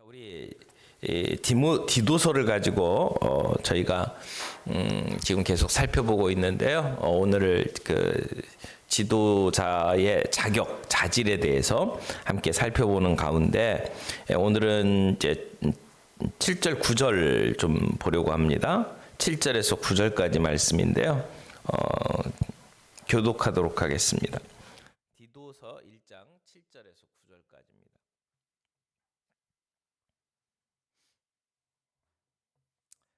우리 디도서를 가지고 저희가 지금 계속 살펴보고 있는데요. 오늘을 그 지도자의 자격, 자질에 대해서 함께 살펴보는 가운데 오늘은 이제 7절, 9절 좀 보려고 합니다. 7절에서 9절까지 말씀인데요. 교독하도록 하겠습니다. 디도서 1장 7절에서 9절까지입니다.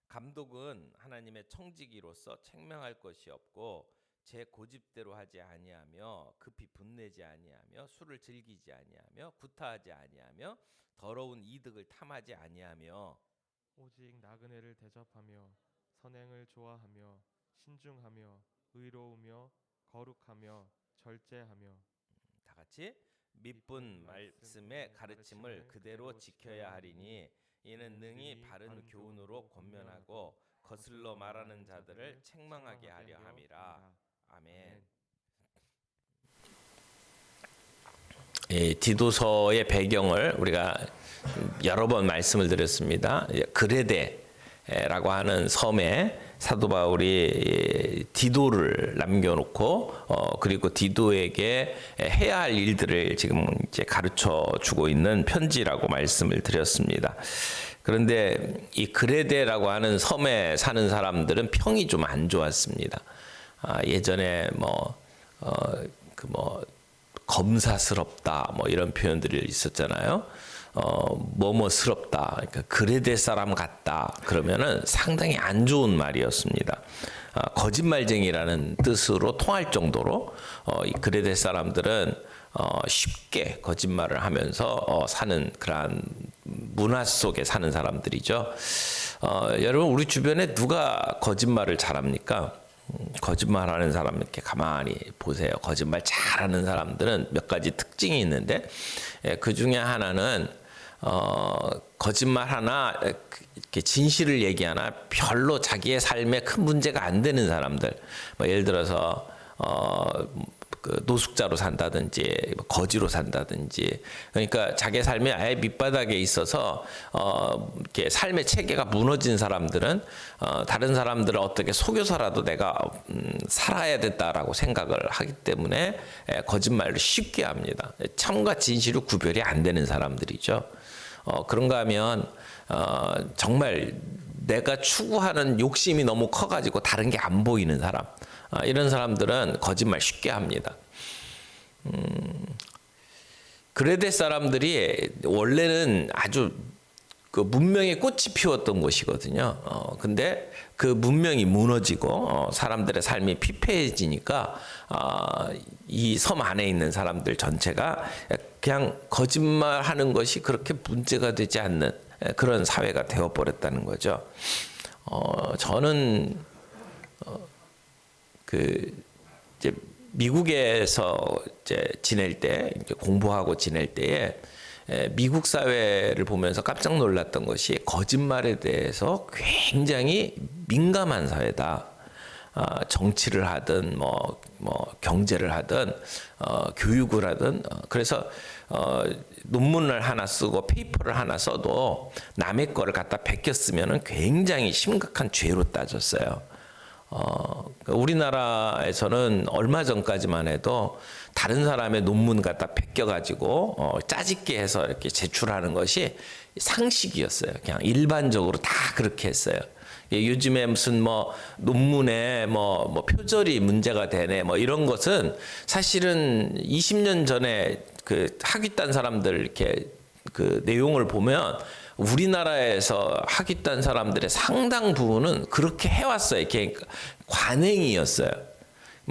감독은 하나님의 청지기로서 책명할 것이 없고 제 고집대로 하지 아니하며 급히 분내지 아니하며 술을 즐기지 아니하며 구타하지 아니하며 더러운 이득을 탐하지 아니하며 오직 나그네를 대접하며 선행을 좋아하며 신중하며 의로우며 거룩하며 절제하며 다 같이 밑분 말씀의 가르침을 그대로 지켜야 하리니 이는 능히 바른 교훈으로 권면하고 거슬러 말하는 자들을 책망하게 하려 함이라. 아멘. 디도서의 배경을 우리가 여러 번 말씀을 드렸습니다. 그레데라고 하는 섬에 사도 바울이 디도를 남겨놓고 그리고 디도에게 해야 할 일들을 지금 이제 가르쳐 주고 있는 편지라고 말씀을 드렸습니다. 그런데 이 그레데라고 하는 섬에 사는 사람들은 평이 좀 안 좋았습니다. 예전에 검사스럽다 이런 표현들이 있었잖아요. 뭐뭐스럽다, 그러니까 그레데 사람 같다 그러면은 상당히 안 좋은 말이었습니다. 거짓말쟁이라는 뜻으로 통할 정도로 이 그레데 사람들은 쉽게 거짓말을 하면서 사는 그러한 문화 속에 사는 사람들이죠. 여러분 우리 주변에 누가 거짓말을 잘합니까? 거짓말하는 사람 이렇게 가만히 보세요. 거짓말 잘하는 사람들은 몇 가지 특징이 있는데 그 중에 하나는 거짓말 하나 이렇게 진실을 얘기하나 별로 자기의 삶에 큰 문제가 안 되는 사람들. 예를 들어서 그 노숙자로 산다든지 거지로 산다든지, 그러니까 자기 삶이 아예 밑바닥에 있어서 이렇게 삶의 체계가 무너진 사람들은 다른 사람들을 어떻게 속여서라도 내가 살아야 된다라고 생각을 하기 때문에 거짓말을 쉽게 합니다. 참과 진실이 구별이 안 되는 사람들이죠. 그런가 하면 정말 내가 추구하는 욕심이 너무 커가지고 다른 게 안 보이는 사람, 이런 사람들은 거짓말 쉽게 합니다. 그레데 사람들이 원래는 아주 그 문명의 꽃이 피웠던 곳이거든요. 근데 그 문명이 무너지고 사람들의 삶이 피폐해지니까 이 섬 안에 있는 사람들 전체가 그냥 거짓말하는 것이 그렇게 문제가 되지 않는 그런 사회가 되어버렸다는 거죠. 저는 이제 미국에서 이제 지낼 때, 이제 공부하고 지낼 때에 미국 사회를 보면서 깜짝 놀랐던 것이 거짓말에 대해서 굉장히 민감한 사회다. 정치를 하든 경제를 하든 교육을 하든, 그래서 논문을 하나 쓰고 페이퍼를 하나 써도 남의 거를 갖다 베껴 쓰면은 굉장히 심각한 죄로 따졌어요. 우리나라에서는 얼마 전까지만 해도 다른 사람의 논문 갖다 베껴가지고 짜집게 해서 이렇게 제출하는 것이 상식이었어요. 그냥 일반적으로 다 그렇게 했어요. 요즘에 무슨 논문에 표절이 문제가 되네 이런 것은 사실은 20년 전에 그 학위 딴 사람들 이렇게 그 내용을 보면 우리나라에서 학위 딴 사람들의 상당 부분은 그렇게 해왔어요. 이렇게 관행이었어요.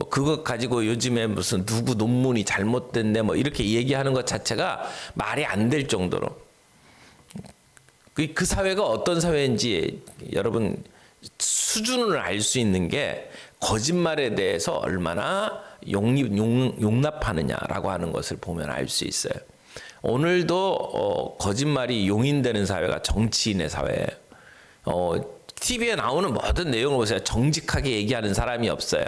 그것 가지고 요즘에 무슨 누구 논문이 잘못됐네 이렇게 얘기하는 것 자체가 말이 안 될 정도로, 그 사회가 어떤 사회인지 여러분 수준을 알 수 있는 게 거짓말에 대해서 얼마나 용납하느냐라고 하는 것을 보면 알 수 있어요. 오늘도 거짓말이 용인되는 사회가 정치인의 사회예요. TV에 나오는 모든 내용을 보세요. 정직하게 얘기하는 사람이 없어요.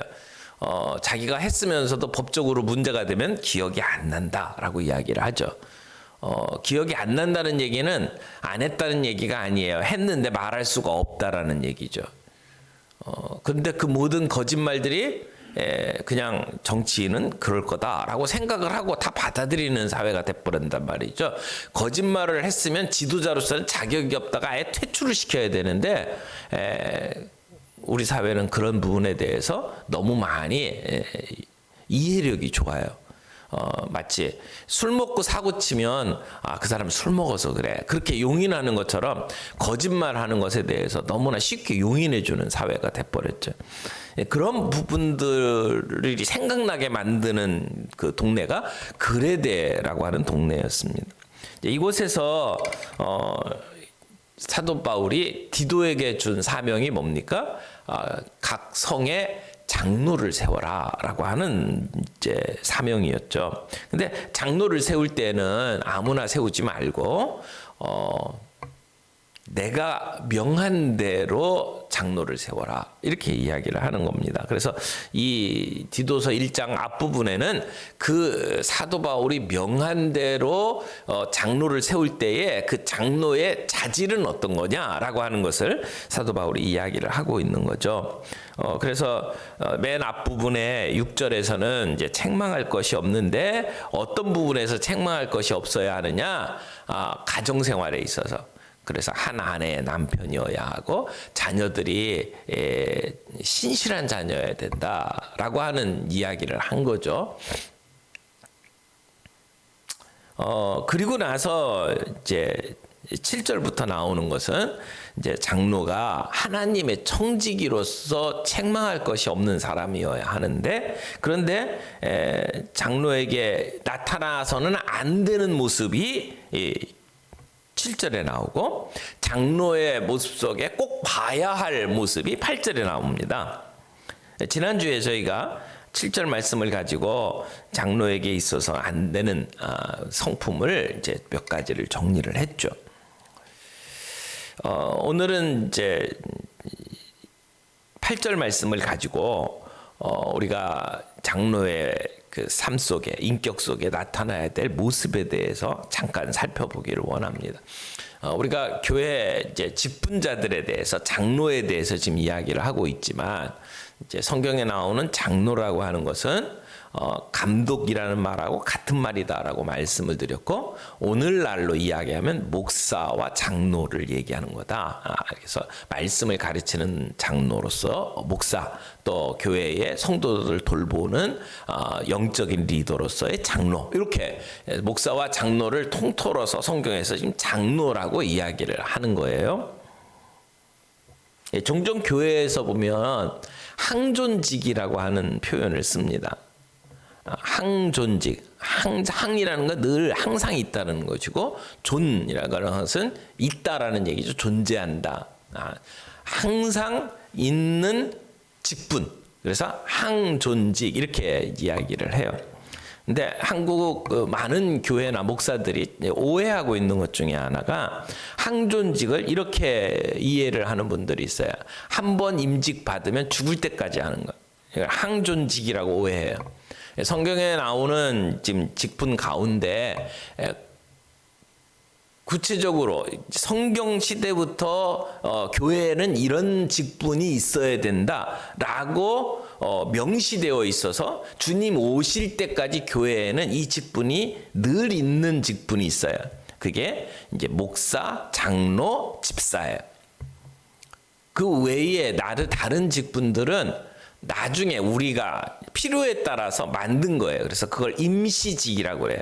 자기가 했으면서도 법적으로 문제가 되면 기억이 안 난다라고 이야기를 하죠. 기억이 안 난다는 얘기는 안 했다는 얘기가 아니에요. 했는데 말할 수가 없다라는 얘기죠. 그런데 그 모든 거짓말들이 그냥 정치인은 그럴 거다라고 생각을 하고 다 받아들이는 사회가 돼버린단 말이죠. 거짓말을 했으면 지도자로서는 자격이 없다가 아예 퇴출을 시켜야 되는데 우리 사회는 그런 부분에 대해서 너무 많이 이해력이 좋아요. 마치 술 먹고 사고 치면 그 사람 술 먹어서 그래, 그렇게 용인하는 것처럼 거짓말하는 것에 대해서 너무나 쉽게 용인해주는 사회가 돼버렸죠. 그런 부분들이 생각나게 만드는 그 동네가 그레데라고 하는 동네였습니다. 이곳에서 사도 바울이 디도에게 준 사명이 뭡니까? 각 성에 장로를 세워라라고 하는 이제 사명이었죠. 근데 장로를 세울 때는 아무나 세우지 말고 내가 명한 대로 장로를 세워라, 이렇게 이야기를 하는 겁니다. 그래서 이 디도서 1장 앞부분에는 그 사도 바울이 명한 대로 장로를 세울 때에 그 장로의 자질은 어떤 거냐라고 하는 것을 사도 바울이 이야기를 하고 있는 거죠. 그래서 맨 앞부분에 6절에서는 이제 책망할 것이 없는데 어떤 부분에서 책망할 것이 없어야 하느냐? 가정생활에 있어서. 그래서 한 아내의 남편이어야 하고 자녀들이 신실한 자녀여야 된다라고 하는 이야기를 한 거죠. 그리고 나서 이제 7절부터 나오는 것은 이제 장로가 하나님의 청지기로서 책망할 것이 없는 사람이어야 하는데, 그런데 장로에게 나타나서는 안 되는 모습이 7절에 나오고, 장로의 모습 속에 꼭 봐야 할 모습이 8절에 나옵니다. 지난주에 저희가 7절 말씀을 가지고 장로에게 있어서 안 되는 성품을 이제 몇 가지를 정리를 했죠. 오늘은 이제 8절 말씀을 가지고 우리가 장로의 그 삶 속에, 인격 속에 나타나야 될 모습에 대해서 잠깐 살펴보기를 원합니다. 우리가 교회 이제 직분자들에 대해서, 장로에 대해서 지금 이야기를 하고 있지만, 이제 성경에 나오는 장로라고 하는 것은 감독이라는 말하고 같은 말이다라고 말씀을 드렸고, 오늘날로 이야기하면 목사와 장로를 얘기하는 거다. 그래서 말씀을 가르치는 장로로서 목사, 또 교회의 성도들을 돌보는 영적인 리더로서의 장로, 이렇게 목사와 장로를 통틀어서 성경에서 지금 장로라고 이야기를 하는 거예요. 종종 교회에서 보면 항존직이라고 하는 표현을 씁니다. 항존직, 항이라는 건 늘 항상 있다는 것이고, 존이라는 것은 있다라는 얘기죠. 존재한다. 항상 있는 직분. 그래서 항존직, 이렇게 이야기를 해요. 근데 한국 많은 교회나 목사들이 오해하고 있는 것 중에 하나가, 항존직을 이렇게 이해를 하는 분들이 있어요. 한 번 임직 받으면 죽을 때까지 하는 것. 항존직이라고 오해해요. 성경에 나오는 지금 직분 가운데 구체적으로 성경 시대부터 교회에는 이런 직분이 있어야 된다라고 명시되어 있어서 주님 오실 때까지 교회에는 이 직분이 늘 있는 직분이 있어요. 그게 이제 목사, 장로, 집사예요. 그 외에 다른 직분들은 나중에 우리가 필요에 따라서 만든 거예요. 그래서 그걸 임시직이라고 그래요.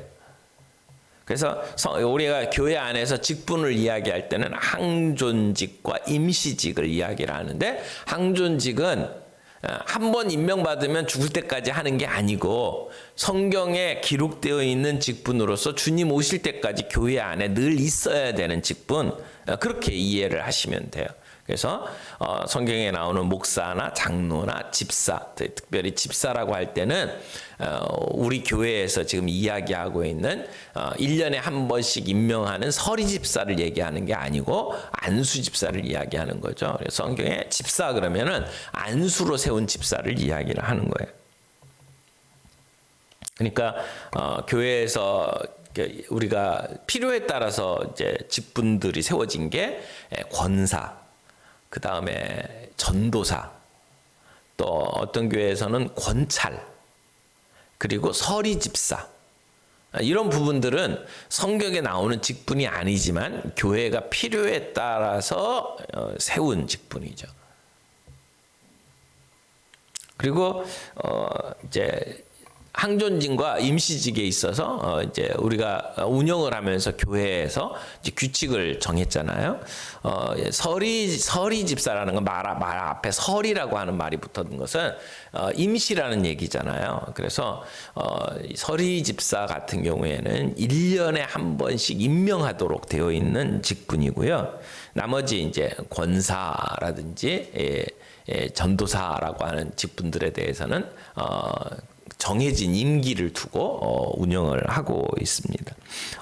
그래서 우리가 교회 안에서 직분을 이야기할 때는 항존직과 임시직을 이야기를 하는데, 항존직은 한 번 임명받으면 죽을 때까지 하는 게 아니고, 성경에 기록되어 있는 직분으로서 주님 오실 때까지 교회 안에 늘 있어야 되는 직분, 그렇게 이해를 하시면 돼요. 그래서 성경에 나오는 목사나 장로나 집사, 특별히 집사라고 할 때는 우리 교회에서 지금 이야기하고 있는 1년에 한 번씩 임명하는 서리 집사를 얘기하는 게 아니고 안수 집사를 이야기하는 거죠. 그래서 성경에 집사 그러면은 안수로 세운 집사를 이야기를 하는 거예요. 그러니까 교회에서 우리가 필요에 따라서 이제 직분들이 세워진 게 권사, 그 다음에 전도사, 또 어떤 교회에서는 권찰, 그리고 서리 집사. 이런 부분들은 성경에 나오는 직분이 아니지만 교회가 필요에 따라서 세운 직분이죠. 그리고 이제 항존직과 임시직에 있어서 이제 우리가 운영을 하면서 교회에서 이제 규칙을 정했잖아요. 서리 집사라는 건 말 앞에 설이라고 하는 말이 붙었던 것은 임시라는 얘기잖아요. 그래서 서리 집사 같은 경우에는 1년에 한 번씩 임명하도록 되어 있는 직분이고요. 나머지 이제 권사라든지 전도사라고 하는 직분들에 대해서는 정해진 임기를 두고 운영을 하고 있습니다.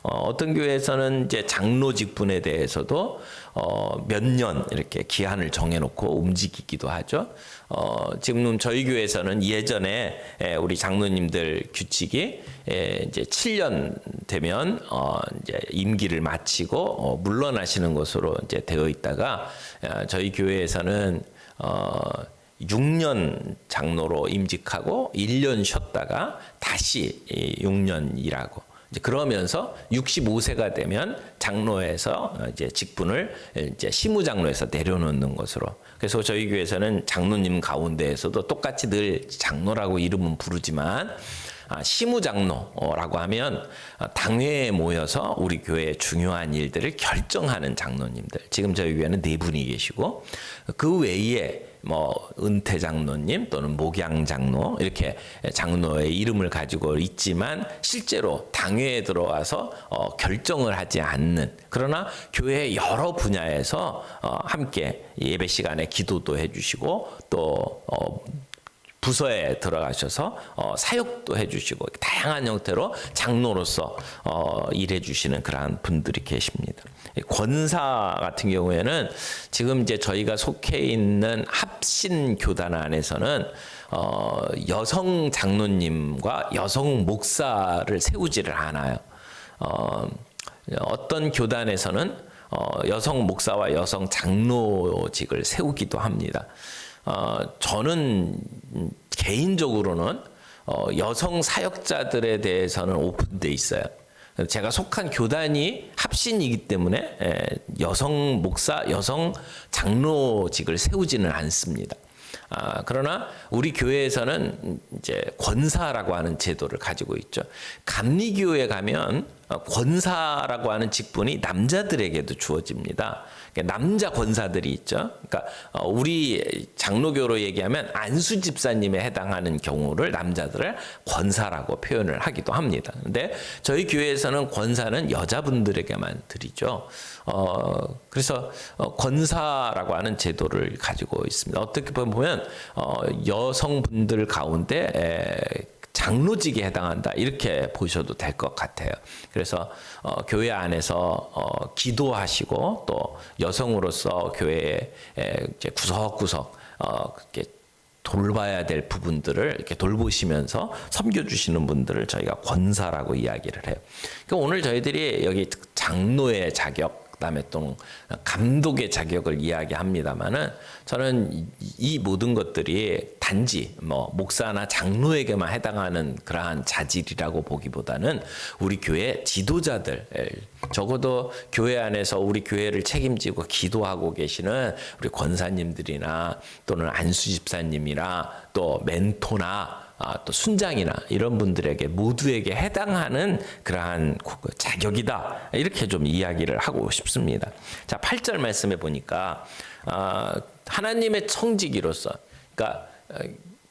어떤 교회에서는 이제 장로 직분에 대해서도 몇 년 이렇게 기한을 정해놓고 움직이기도 하죠. 지금 저희 교회에서는 예전에 우리 장로님들 규칙이 이제 7년 되면 이제 임기를 마치고 물러나시는 것으로 이제 되어 있다가 저희 교회에서는 6년 장로로 임직하고 1년 쉬었다가 다시 6년 일하고 이제 그러면서 65세가 되면 장로에서 이제 직분을 이제 시무장로에서 내려놓는 것으로. 그래서 저희 교회에서는 장로님 가운데에서도 똑같이 늘 장로라고 이름은 부르지만 시무장로라고 하면 당회에 모여서 우리 교회의 중요한 일들을 결정하는 장로님들. 지금 저희 교회는 4분이 계시고 그 외에 뭐 은퇴 장로님 또는 목양 장로 이렇게 장로의 이름을 가지고 있지만 실제로 당회에 들어와서 결정을 하지 않는, 그러나 교회의 여러 분야에서 함께 예배 시간에 기도도 해주시고 또 부서에 들어가셔서 사역도 해주시고 다양한 형태로 장로로서 일해주시는 그러한 분들이 계십니다. 권사 같은 경우에는 지금 이제 저희가 속해 있는 합신 교단 안에서는 여성 장로님과 여성 목사를 세우지를 않아요. 어떤 교단에서는 여성 목사와 여성 장로직을 세우기도 합니다. 저는 개인적으로는 여성 사역자들에 대해서는 오픈돼 있어요. 제가 속한 교단이 합신이기 때문에 여성 목사, 여성 장로직을 세우지는 않습니다. 그러나 우리 교회에서는 이제 권사라고 하는 제도를 가지고 있죠. 감리교에 가면 권사라고 하는 직분이 남자들에게도 주어집니다. 남자 권사들이 있죠. 그러니까 우리 장로교로 얘기하면 안수 집사님에 해당하는 경우를 남자들을 권사라고 표현을 하기도 합니다. 근데 저희 교회에서는 권사는 여자분들에게만 드리죠. 그래서 권사라고 하는 제도를 가지고 있습니다. 어떻게 보면 여성분들 가운데 장로직에 해당한다 이렇게 보셔도 될 것 같아요. 그래서 교회 안에서 기도하시고 또 여성으로서 교회에 이제 구석구석 이렇게 돌봐야 될 부분들을 이렇게 돌보시면서 섬겨주시는 분들을 저희가 권사라고 이야기를 해요. 그러니까 오늘 저희들이 여기 장로의 자격, 그다음에 또 감독의 자격을 이야기합니다만은 저는 이 모든 것들이 단지 뭐 목사나 장로에게만 해당하는 그러한 자질이라고 보기보다는 우리 교회 지도자들, 적어도 교회 안에서 우리 교회를 책임지고 기도하고 계시는 우리 권사님들이나 또는 안수 집사님이나 또 멘토나 또 순장이나 이런 분들에게 모두에게 해당하는 그러한 자격이다. 이렇게 좀 이야기를 하고 싶습니다. 자, 8절 말씀에 보니까 하나님의 청지기로서, 그러니까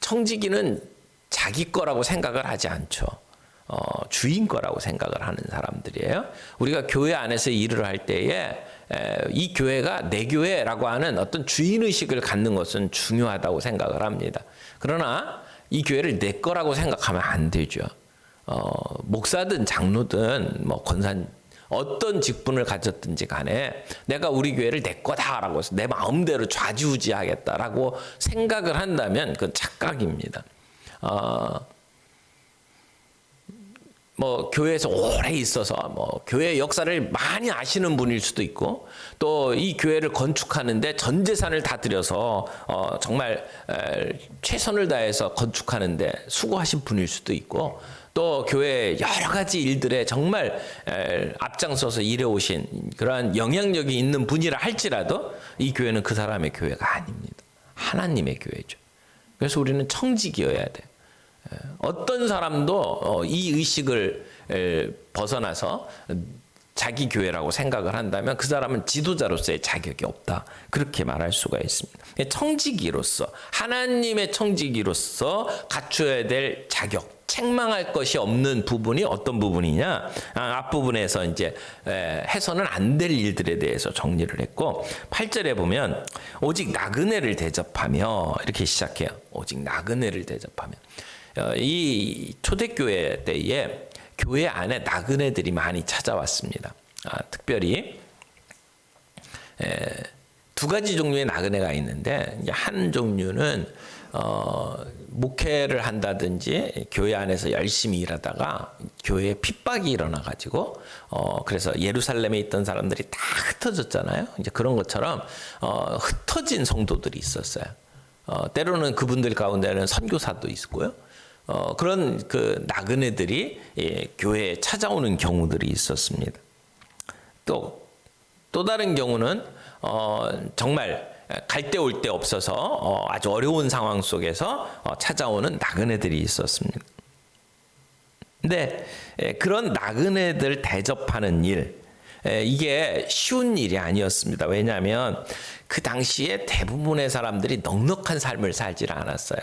청지기는 자기 거라고 생각을 하지 않죠. 주인 거라고 생각을 하는 사람들이에요. 우리가 교회 안에서 일을 할 때에 이 교회가 내 교회라고 하는 어떤 주인의식을 갖는 것은 중요하다고 생각을 합니다. 그러나 이 교회를 내 거라고 생각하면 안 되죠. 목사든 장로든 뭐 권사님 어떤 직분을 가졌든지 간에 내가 우리 교회를 내 거다라고 해서 내 마음대로 좌지우지하겠다라고 생각을 한다면 그건 착각입니다. 뭐 교회에서 오래 있어서 뭐 교회 역사를 많이 아시는 분일 수도 있고, 또 이 교회를 건축하는데 전 재산을 다 들여서 정말 최선을 다해서 건축하는데 수고하신 분일 수도 있고, 또 교회 여러 가지 일들에 정말 앞장서서 일해오신 그러한 영향력이 있는 분이라 할지라도 이 교회는 그 사람의 교회가 아닙니다. 하나님의 교회죠. 그래서 우리는 청직이어야 돼요. 어떤 사람도 이 의식을 벗어나서 자기 교회라고 생각을 한다면 그 사람은 지도자로서의 자격이 없다, 그렇게 말할 수가 있습니다. 청지기로서, 하나님의 청지기로서 갖춰야 될 자격, 책망할 것이 없는 부분이 어떤 부분이냐, 앞부분에서 이제 해서는 안 될 일들에 대해서 정리를 했고, 8절에 보면 오직 나그네를 대접하며 이렇게 시작해요. 오직 나그네를 대접하며. 이 초대교회 때에 교회 안에 나그네들이 많이 찾아왔습니다. 특별히 두 가지 종류의 나그네가 있는데, 한 종류는 목회를 한다든지 교회 안에서 열심히 일하다가 교회에 핍박이 일어나 가지고 그래서 예루살렘에 있던 사람들이 다 흩어졌잖아요. 이제 그런 것처럼 흩어진 성도들이 있었어요. 때로는 그분들 가운데는 선교사도 있고요. 그런 그 나그네들이 교회에 찾아오는 경우들이 있었습니다. 또 다른 경우는 정말 갈 데 올 데 없어서 아주 어려운 상황 속에서 찾아오는 나그네들이 있었습니다. 근데 그런 나그네들 대접하는 일, 이게 쉬운 일이 아니었습니다. 왜냐하면 그 당시에 대부분의 사람들이 넉넉한 삶을 살지 않았어요.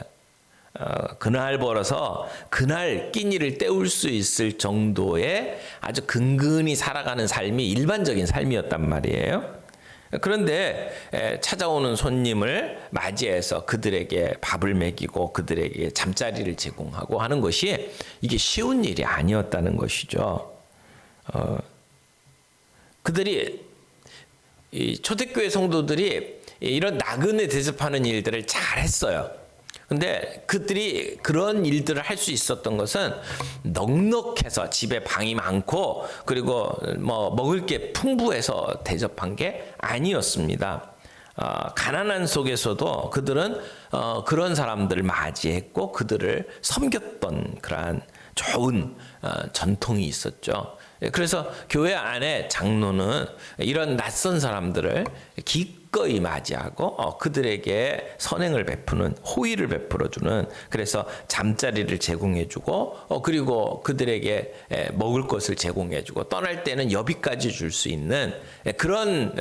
그날 벌어서 그날 끼니를 때울 수 있을 정도의 아주 근근히 살아가는 삶이 일반적인 삶이었단 말이에요. 그런데 찾아오는 손님을 맞이해서 그들에게 밥을 먹이고 그들에게 잠자리를 제공하고 하는 것이 이게 쉬운 일이 아니었다는 것이죠. 그들이, 이 초대교회 성도들이 이런 나그네 대접하는 일들을 잘 했어요. 근데 그들이 그런 일들을 할 수 있었던 것은 넉넉해서 집에 방이 많고 그리고 뭐 먹을 게 풍부해서 대접한 게 아니었습니다. 가난한 속에서도 그들은 그런 사람들을 맞이했고 그들을 섬겼던 그러한 좋은 전통이 있었죠. 그래서 교회 안에 장로는 이런 낯선 사람들을 기꺼이 맞이하고 그들에게 선행을 베푸는, 호의를 베풀어주는, 그래서 잠자리를 제공해주고 그리고 그들에게 먹을 것을 제공해주고 떠날 때는 여비까지 줄 수 있는 그런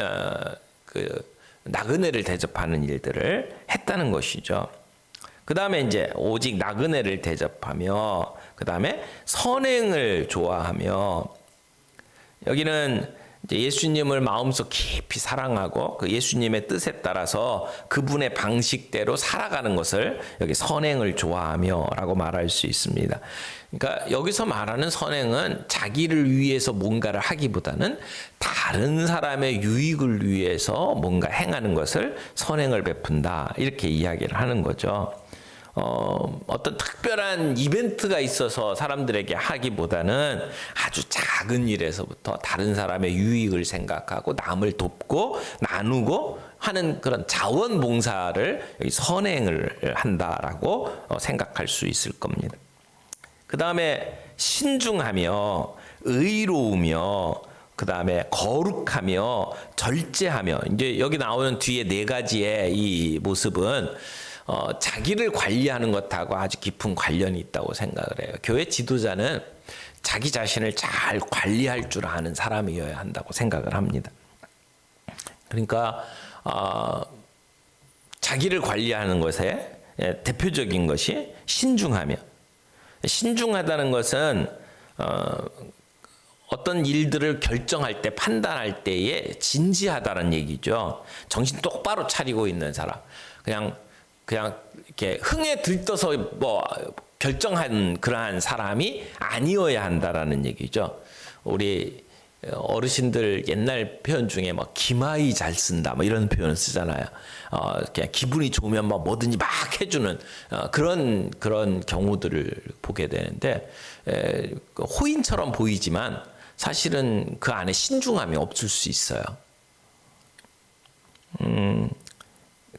그 나그네를 대접하는 일들을 했다는 것이죠. 그 다음에 이제 오직 나그네를 대접하며, 그 다음에 선행을 좋아하며, 여기는 이제 예수님을 마음속 깊이 사랑하고 그 예수님의 뜻에 따라서 그분의 방식대로 살아가는 것을 여기 선행을 좋아하며라고 말할 수 있습니다. 그러니까 여기서 말하는 선행은 자기를 위해서 뭔가를 하기보다는 다른 사람의 유익을 위해서 뭔가 행하는 것을 선행을 베푼다, 이렇게 이야기를 하는 거죠. 어떤 특별한 이벤트가 있어서 사람들에게 하기보다는 아주 작은 일에서부터 다른 사람의 유익을 생각하고 남을 돕고 나누고 하는 그런 자원봉사를 여기 선행을 한다라고 생각할 수 있을 겁니다. 그 다음에 신중하며 의로우며, 그 다음에 거룩하며 절제하며, 이제 여기 나오는 뒤에 네 가지의 이 모습은 자기를 관리하는 것하고 아주 깊은 관련이 있다고 생각을 해요. 교회 지도자는 자기 자신을 잘 관리할 줄 아는 사람이어야 한다고 생각을 합니다. 그러니까 자기를 관리하는 것에 대표적인 것이 신중하며, 신중하다는 것은 어떤 일들을 결정할 때, 판단할 때에 진지하다는 얘기죠. 정신 똑바로 차리고 있는 사람, 그냥 이렇게 흥에 들떠서 뭐 결정한 그러한 사람이 아니어야 한다라는 얘기죠. 우리 어르신들 옛날 표현 중에 뭐 기마이 잘 쓴다 뭐 이런 표현을 쓰잖아요. 그냥 기분이 좋으면 뭐 뭐든지 막 해주는 그런 경우들을 보게 되는데 호인처럼 보이지만 사실은 그 안에 신중함이 없을 수 있어요.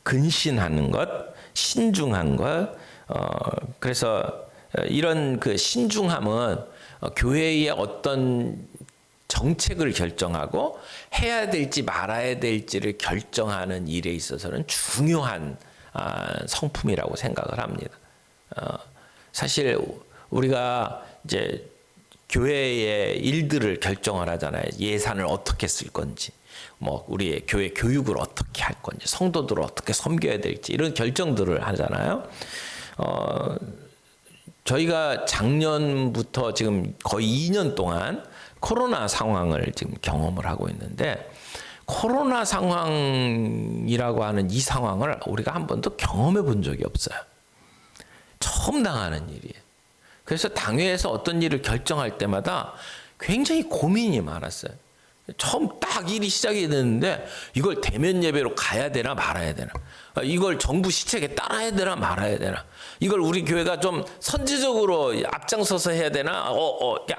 근신하는 것, 신중한 것. 그래서 이런 그 신중함은 교회의 어떤 정책을 결정하고 해야 될지 말아야 될지를 결정하는 일에 있어서는 중요한 성품이라고 생각을 합니다. 사실 우리가 이제 교회의 일들을 결정을 하잖아요. 예산을 어떻게 쓸 건지, 뭐 우리의 교회 교육을 어떻게 할 건지, 성도들을 어떻게 섬겨야 될지 이런 결정들을 하잖아요. 저희가 작년부터 지금 거의 2년 동안 코로나 상황을 지금 경험을 하고 있는데, 코로나 상황이라고 하는 이 상황을 우리가 한 번도 경험해 본 적이 없어요. 처음 당하는 일이에요. 그래서 당회에서 어떤 일을 결정할 때마다 굉장히 고민이 많았어요. 처음 딱 일이 시작이 됐는데 이걸 대면 예배로 가야 되나 말아야 되나, 이걸 정부 시책에 따라야 되나 말아야 되나, 이걸 우리 교회가 좀 선제적으로 앞장서서 해야 되나,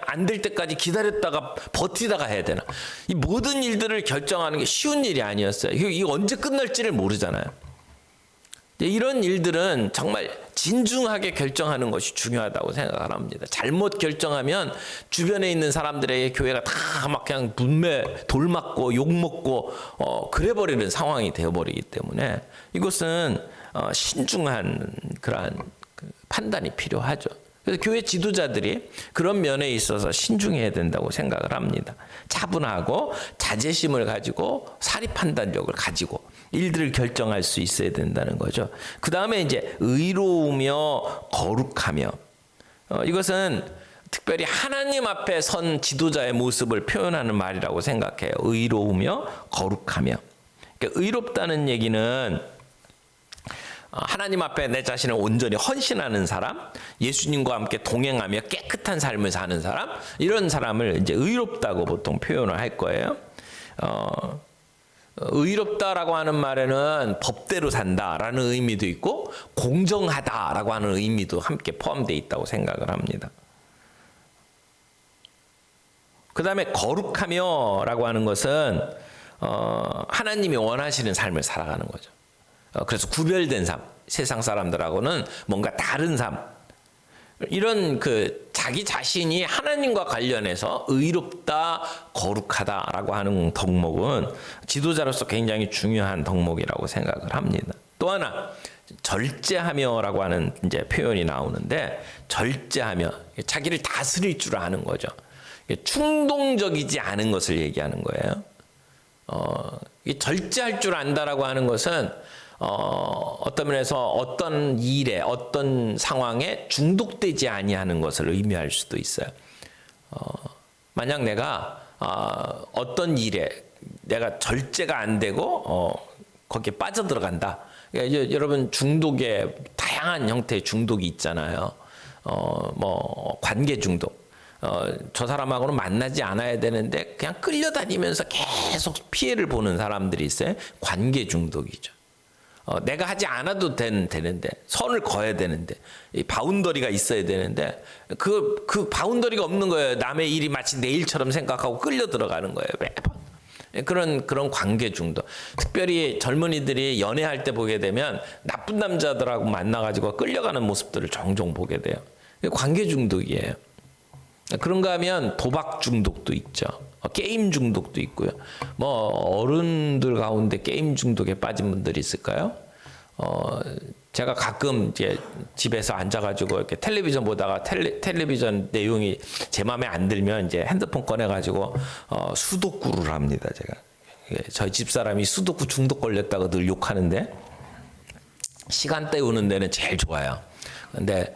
안 될 때까지 기다렸다가 버티다가 해야 되나, 이 모든 일들을 결정하는 게 쉬운 일이 아니었어요. 이거 언제 끝날지를 모르잖아요. 이런 일들은 정말 진중하게 결정하는 것이 중요하다고 생각을 합니다. 잘못 결정하면 주변에 있는 사람들에게 교회가 다 막 그냥 분매 돌맞고 욕먹고 그래버리는 상황이 되어버리기 때문에 이것은 신중한 그러한 판단이 필요하죠. 그래서 교회 지도자들이 그런 면에 있어서 신중해야 된다고 생각을 합니다. 차분하고 자제심을 가지고 사리 판단력을 가지고 일들을 결정할 수 있어야 된다는 거죠. 그 다음에 이제 의로우며 거룩하며, 이것은 특별히 하나님 앞에 선 지도자의 모습을 표현하는 말이라고 생각해요. 의로우며 거룩하며. 그러니까 의롭다는 얘기는 하나님 앞에 내 자신을 온전히 헌신하는 사람, 예수님과 함께 동행하며 깨끗한 삶을 사는 사람, 이런 사람을 이제 의롭다고 보통 표현을 할 거예요. 의롭다라고 하는 말에는 법대로 산다라는 의미도 있고 공정하다라고 하는 의미도 함께 포함되어 있다고 생각을 합니다. 그 다음에 거룩하며라고 하는 것은 하나님이 원하시는 삶을 살아가는 거죠. 그래서 구별된 삶, 세상 사람들하고는 뭔가 다른 삶, 이런 그 자기 자신이 하나님과 관련해서 의롭다, 거룩하다라고 하는 덕목은 지도자로서 굉장히 중요한 덕목이라고 생각을 합니다. 또 하나 절제하며라고 하는 이제 표현이 나오는데, 절제하며 자기를 다스릴 줄 아는 거죠. 충동적이지 않은 것을 얘기하는 거예요. 절제할 줄 안다라고 하는 것은 어떤 면에서 어떤 일에 어떤 상황에 중독되지 아니하는 것을 의미할 수도 있어요. 만약 내가 어떤 일에 내가 절제가 안 되고 거기에 빠져들어간다. 그러니까 여러분 중독의 다양한 형태의 중독이 있잖아요. 뭐 관계 중독. 저 사람하고는 만나지 않아야 되는데 그냥 끌려다니면서 계속 피해를 보는 사람들이 있어요. 관계 중독이죠. 내가 하지 않아도 되는데, 선을 그어야 되는데, 이 바운더리가 있어야 되는데 그 바운더리가 없는 거예요. 남의 일이 마치 내 일처럼 생각하고 끌려 들어가는 거예요, 매번. 그런 관계 중독. 특별히 젊은이들이 연애할 때 보게 되면 나쁜 남자들하고 만나가지고 끌려가는 모습들을 종종 보게 돼요. 관계 중독이에요. 그런가 하면 도박 중독도 있죠. 게임 중독도 있고요. 뭐 어른들 가운데 게임 중독에 빠진 분들이 있을까요? 제가 가끔 이제 집에서 앉아가지고 이렇게 텔레비전 보다가 텔레비전 내용이 제 마음에 안 들면 이제 핸드폰 꺼내가지고 수도쿠를 합니다. 제가 저희 집사람이 수도쿠 중독 걸렸다고 늘 욕하는데, 시간 때우는 데는 제일 좋아요. 근데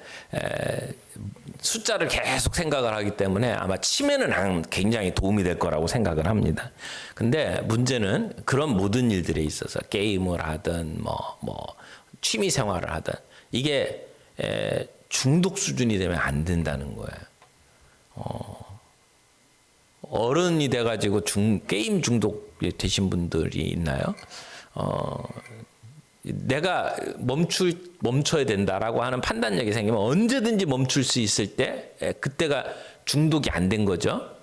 숫자를 계속 생각을 하기 때문에 아마 치매는 굉장히 도움이 될 거라고 생각을 합니다. 근데 문제는 그런 모든 일들에 있어서 게임을 하든 뭐 취미 생활을 하든 이게 중독 수준이 되면 안 된다는 거예요. 어른이 돼가지고 게임 중독 되신 분들이 있나요? 내가 멈춰야 된다라고 하는 판단력이 생기면 언제든지 멈출 수 있을 때 그때가 중독이 안 된 거죠.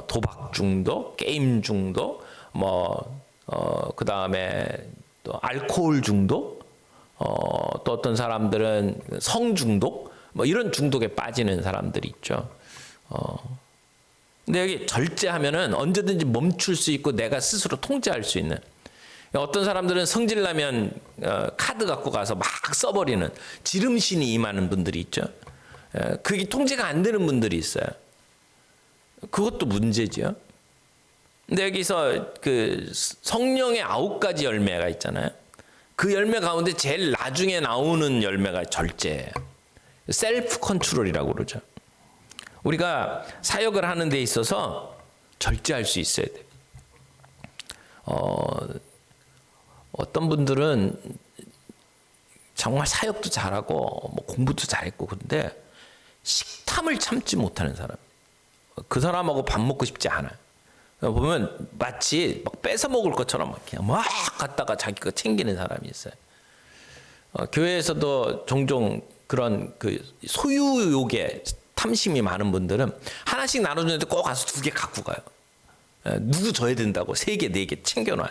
도박 중독, 게임 중독, 그 다음에 또 알코올 중독, 또 어떤 사람들은 성 중독, 이런 중독에 빠지는 사람들이 있죠. 근데 여기 절제하면은 언제든지 멈출 수 있고 내가 스스로 통제할 수 있는. 어떤 사람들은 성질나면 카드 갖고 가서 막 써버리는 지름신이 임하는 분들이 있죠. 그게 통제가 안 되는 분들이 있어요. 그것도 문제죠. 근데 여기서 그 성령의 9가지 열매가 있잖아요. 그 열매 가운데 제일 나중에 나오는 열매가 절제예요. 셀프 컨트롤이라고 그러죠. 우리가 사역을 하는 데 있어서 절제할 수 있어야 돼요. 어떤 분들은 정말 사역도 잘하고 공부도 잘했고 그런데 식탐을 참지 못하는 사람. 그 사람하고 밥 먹고 싶지 않아요. 보면 마치 막 뺏어 먹을 것처럼 그냥 막 갖다가 자기가 챙기는 사람이 있어요. 교회에서도 종종 그런 그 소유욕에 탐심이 많은 분들은 하나씩 나눠주는데 꼭 가서 2개 갖고 가요. 누구 줘야 된다고 3개, 4개 챙겨놔요.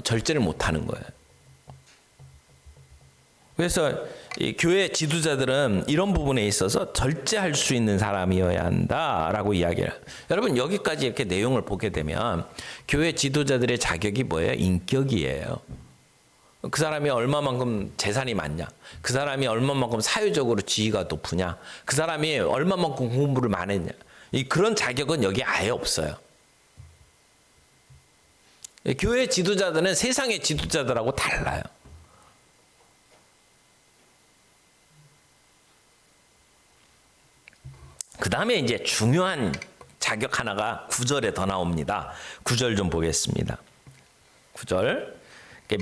절제를 못하는 거예요. 그래서 이 교회 지도자들은 이런 부분에 있어서 절제할 수 있는 사람이어야 한다라고 이야기해요. 여러분 여기까지 이렇게 내용을 보게 되면 교회 지도자들의 자격이 뭐예요? 인격이에요. 그 사람이 얼마만큼 재산이 많냐? 그 사람이 얼마만큼 사회적으로 지위가 높으냐? 그 사람이 얼마만큼 공부를 많이 했냐? 그런 자격은 여기 아예 없어요. 교회 지도자들은 세상의 지도자들하고 달라요. 그 다음에 이제 중요한 자격 하나가 9절에 더 나옵니다. 9절 좀 보겠습니다. 9절.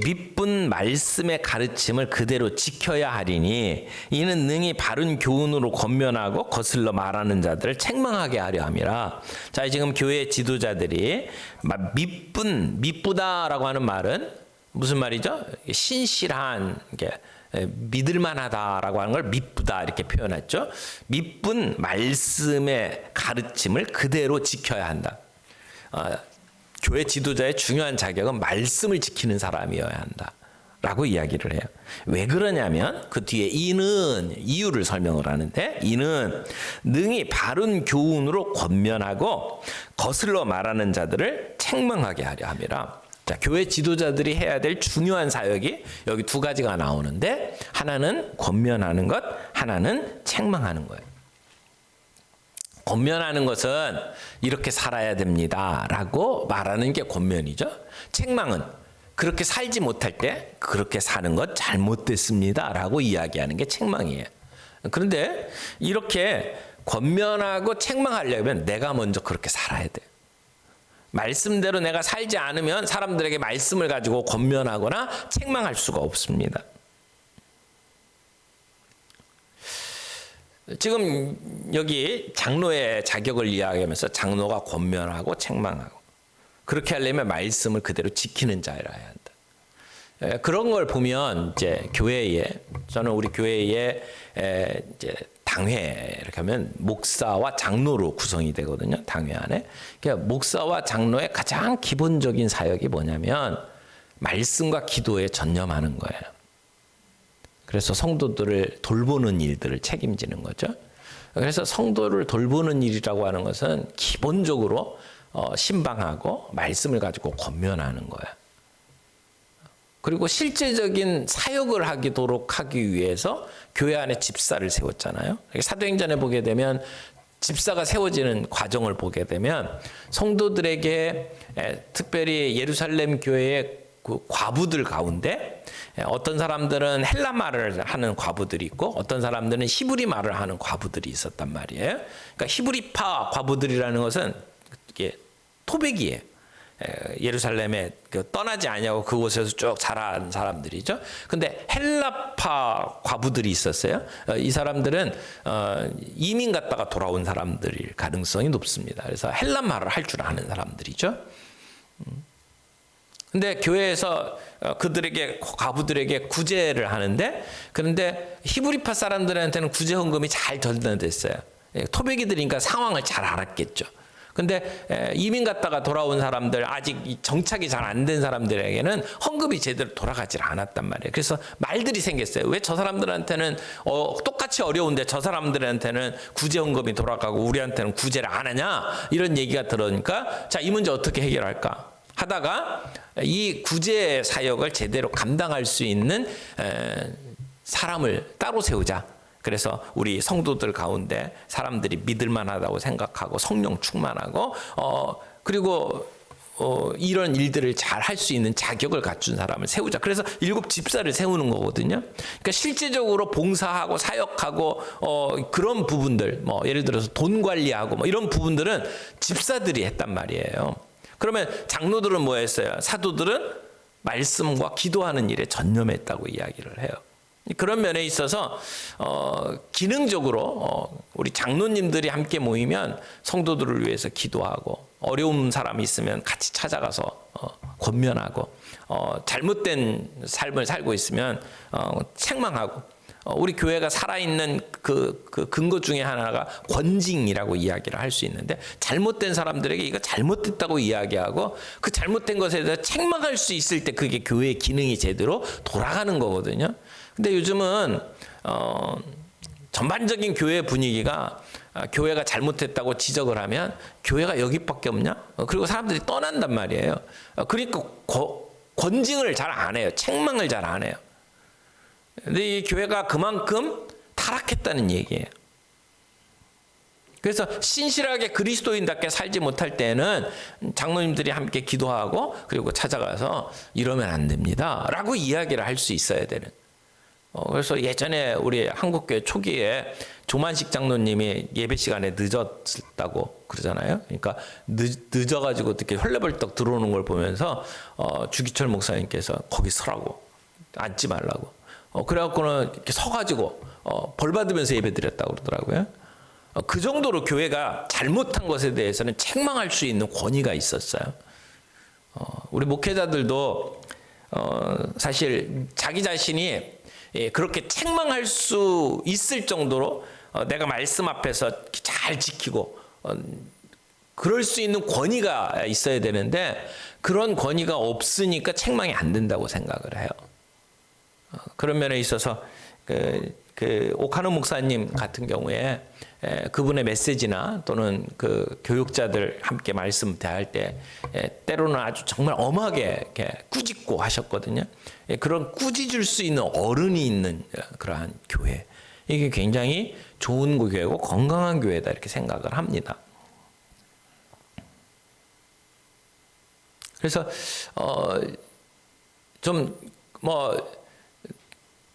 밑분 말씀의 가르침을 그대로 지켜야 하리니 이는 능히 바른 교훈으로 권면하고 거슬러 말하는 자들을 책망하게 하려 함이라. 자, 지금 교회 지도자들이 밑부다라고 하는 말은 무슨 말이죠? 신실한, 믿을만하다라고 하는 걸 밑부다 이렇게 표현했죠. 밑분 말씀의 가르침을 그대로 지켜야 한다. 교회 지도자의 중요한 자격은 말씀을 지키는 사람이어야 한다라고 이야기를 해요. 왜 그러냐면 그 뒤에 이유를 설명을 하는데 이는 능히 바른 교훈으로 권면하고 거슬러 말하는 자들을 책망하게 하려 함이라. 자, 교회 지도자들이 해야 될 중요한 사역이 여기 2가지가 나오는데 하나는 권면하는 것, 하나는 책망하는 거예요. 권면하는 것은 이렇게 살아야 됩니다라고 말하는 게 권면이죠. 책망은 그렇게 살지 못할 때 그렇게 사는 것 잘못됐습니다라고 이야기하는 게 책망이에요. 그런데 이렇게 권면하고 책망하려면 내가 먼저 그렇게 살아야 돼요. 말씀대로 내가 살지 않으면 사람들에게 말씀을 가지고 권면하거나 책망할 수가 없습니다. 지금 여기 장로의 자격을 이야기하면서 장로가 권면하고 책망하고 그렇게 하려면 말씀을 그대로 지키는 자여야 한다. 그런 걸 보면 이제 교회에 저는 우리 교회에 이제 당회 이렇게 하면 목사와 장로로 구성이 되거든요. 당회 안에. 그러니까 목사와 장로의 가장 기본적인 사역이 뭐냐면 말씀과 기도에 전념하는 거예요. 그래서 성도들을 돌보는 일들을 책임지는 거죠. 그래서 성도를 돌보는 일이라고 하는 것은 기본적으로 신방하고 말씀을 가지고 권면하는 거예요. 그리고 실제적인 사역을 하도록 하기 위해서 교회 안에 집사를 세웠잖아요. 사도행전에 보게 되면 집사가 세워지는 과정을 보게 되면 성도들에게 특별히 예루살렘 교회의 그 과부들 가운데 어떤 사람들은 헬라 말을 하는 과부들이 있고 어떤 사람들은 히브리 말을 하는 과부들이 있었단 말이에요. 그러니까 히브리파 과부들이라는 것은 이게 토백이에요. 예루살렘에 떠나지 아니하고 그곳에서 쭉 자란 사람들이죠. 근데 헬라파 과부들이 있었어요. 이 사람들은 이민 갔다가 돌아온 사람들일 가능성이 높습니다. 그래서 헬라말을 할 줄 아는 사람들이죠. 근데 교회에서 그들에게 과부들에게 구제를 하는데, 그런데 히브리파 사람들한테는 구제 헌금이 잘 전달됐어요. 토백이들이니까 상황을 잘 알았겠죠. 근데 이민 갔다가 돌아온 사람들, 아직 정착이 잘 안 된 사람들에게는 헌금이 제대로 돌아가질 않았단 말이에요. 그래서 말들이 생겼어요. 왜 저 사람들한테는 똑같이 어려운데 저 사람들한테는 구제 헌금이 돌아가고 우리한테는 구제를 안 하냐, 이런 얘기가 들어오니까 자, 이 문제 어떻게 해결할까 하다가 이 구제 사역을 제대로 감당할 수 있는 사람을 따로 세우자. 그래서 우리 성도들 가운데 사람들이 믿을만하다고 생각하고 성령 충만하고 그리고 이런 일들을 잘 할 수 있는 자격을 갖춘 사람을 세우자. 그래서 7 집사를 세우는 거거든요. 그러니까 실제적으로 봉사하고 사역하고 그런 부분들, 뭐 예를 들어서 돈 관리하고 뭐 이런 부분들은 집사들이 했단 말이에요. 그러면 장로들은 뭐 했어요? 사도들은 말씀과 기도하는 일에 전념했다고 이야기를 해요. 그런 면에 있어서 기능적으로 우리 장로님들이 함께 모이면 성도들을 위해서 기도하고, 어려운 사람이 있으면 같이 찾아가서 권면하고, 잘못된 삶을 살고 있으면 책망하고, 우리 교회가 살아있는 그 근거 중에 하나가 권징이라고 이야기를 할 수 있는데, 잘못된 사람들에게 이거 잘못됐다고 이야기하고 그 잘못된 것에 대해서 책망할 수 있을 때 그게 교회의 기능이 제대로 돌아가는 거거든요. 근데 요즘은 전반적인 교회 분위기가 교회가 잘못했다고 지적을 하면 교회가 여기밖에 없냐? 그리고 사람들이 떠난단 말이에요. 그러니까 권징을 잘 안 해요. 책망을 잘 안 해요. 근데 이 교회가 그만큼 타락했다는 얘기예요. 그래서 신실하게 그리스도인답게 살지 못할 때는 장로님들이 함께 기도하고 그리고 찾아가서 이러면 안 됩니다 라고 이야기를 할 수 있어야 되는. 그래서 예전에 우리 한국교회 초기에 조만식 장로님이 예배 시간에 늦었다고 그러잖아요. 그러니까 늦어가지고 어떻게 헐레벌떡 들어오는 걸 보면서 주기철 목사님께서 거기 서라고, 앉지 말라고. 그래갖고는 이렇게 서가지고 벌 받으면서 예배 드렸다고 그러더라고요. 그 정도로 교회가 잘못한 것에 대해서는 책망할 수 있는 권위가 있었어요. 우리 목회자들도 사실 자기 자신이 그렇게 책망할 수 있을 정도로 내가 말씀 앞에서 잘 지키고 그럴 수 있는 권위가 있어야 되는데, 그런 권위가 없으니까 책망이 안 된다고 생각을 해요. 그런 면에 있어서 그 오카노 목사님 같은 경우에 그분의 메시지나 또는 그 교육자들 함께 말씀 대할 때 때로는 아주 정말 엄하게 이렇게 꾸짖고 하셨거든요. 그런 꾸짖을 수 있는 어른이 있는 그러한 교회, 이게 굉장히 좋은 교회고 건강한 교회다 이렇게 생각을 합니다. 그래서 좀 뭐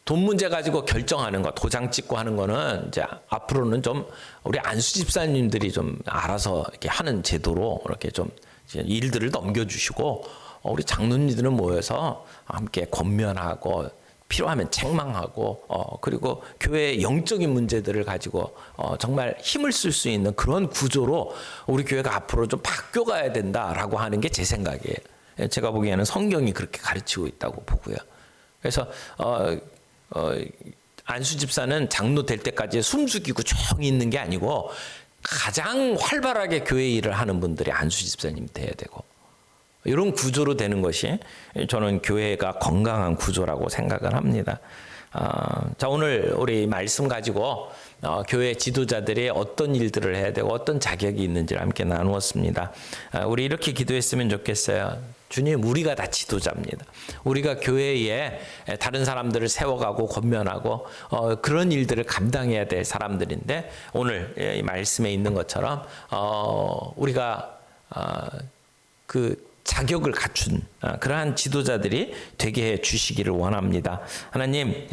돈 문제 가지고 결정하는 거, 도장 찍고 하는 거는 이제 앞으로는 좀 우리 안수 집사님들이 좀 알아서 이렇게 하는 제도로 이렇게 좀 일들을 넘겨주시고, 우리 장로님들은 모여서 함께 권면하고 필요하면 책망하고 그리고 교회의 영적인 문제들을 가지고 정말 힘을 쓸 수 있는 그런 구조로 우리 교회가 앞으로 좀 바뀌어가야 된다라고 하는 게 제 생각이에요. 제가 보기에는 성경이 그렇게 가르치고 있다고 보고요. 그래서 안수 집사는 장로 될 때까지 숨죽이고 조용히 있는 게 아니고 가장 활발하게 교회 일을 하는 분들이 안수 집사님이 돼야 되고, 이런 구조로 되는 것이 저는 교회가 건강한 구조라고 생각을 합니다. 자, 오늘 우리 말씀 가지고 교회 지도자들이 어떤 일들을 해야 되고 어떤 자격이 있는지를 함께 나누었습니다. 우리 이렇게 기도했으면 좋겠어요. 주님, 우리가 다 지도자입니다. 우리가 교회에 다른 사람들을 세워가고 권면하고 그런 일들을 감당해야 될 사람들인데, 오늘 이 말씀에 있는 것처럼 우리가 그 자격을 갖춘 그러한 지도자들이 되게 해 주시기를 원합니다. 하나님,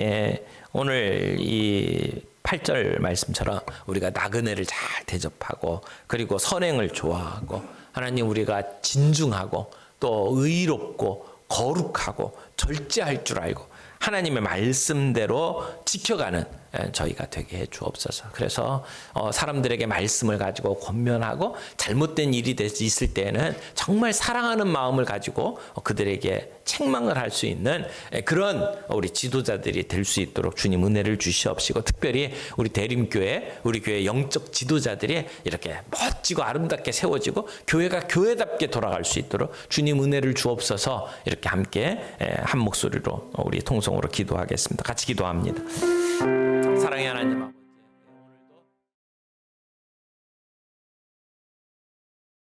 오늘 이 8절 말씀처럼 우리가 나그네를 잘 대접하고 그리고 선행을 좋아하고, 하나님 우리가 진중하고 또 의롭고 거룩하고 절제할 줄 알고 하나님의 말씀대로 지켜가는 저희가 되게 해 주옵소서. 그래서 사람들에게 말씀을 가지고 권면하고 잘못된 일이 있을 때는 정말 사랑하는 마음을 가지고 그들에게 책망을 할 수 있는 그런 우리 지도자들이 될 수 있도록 주님 은혜를 주시옵시고, 특별히 우리 대림교회, 우리 교회 영적 지도자들이 이렇게 멋지고 아름답게 세워지고 교회가 교회답게 돌아갈 수 있도록 주님 은혜를 주옵소서. 이렇게 함께 한 목소리로 우리 통성으로 기도하겠습니다. 같이 기도합니다. 사랑의 하나님 아버지,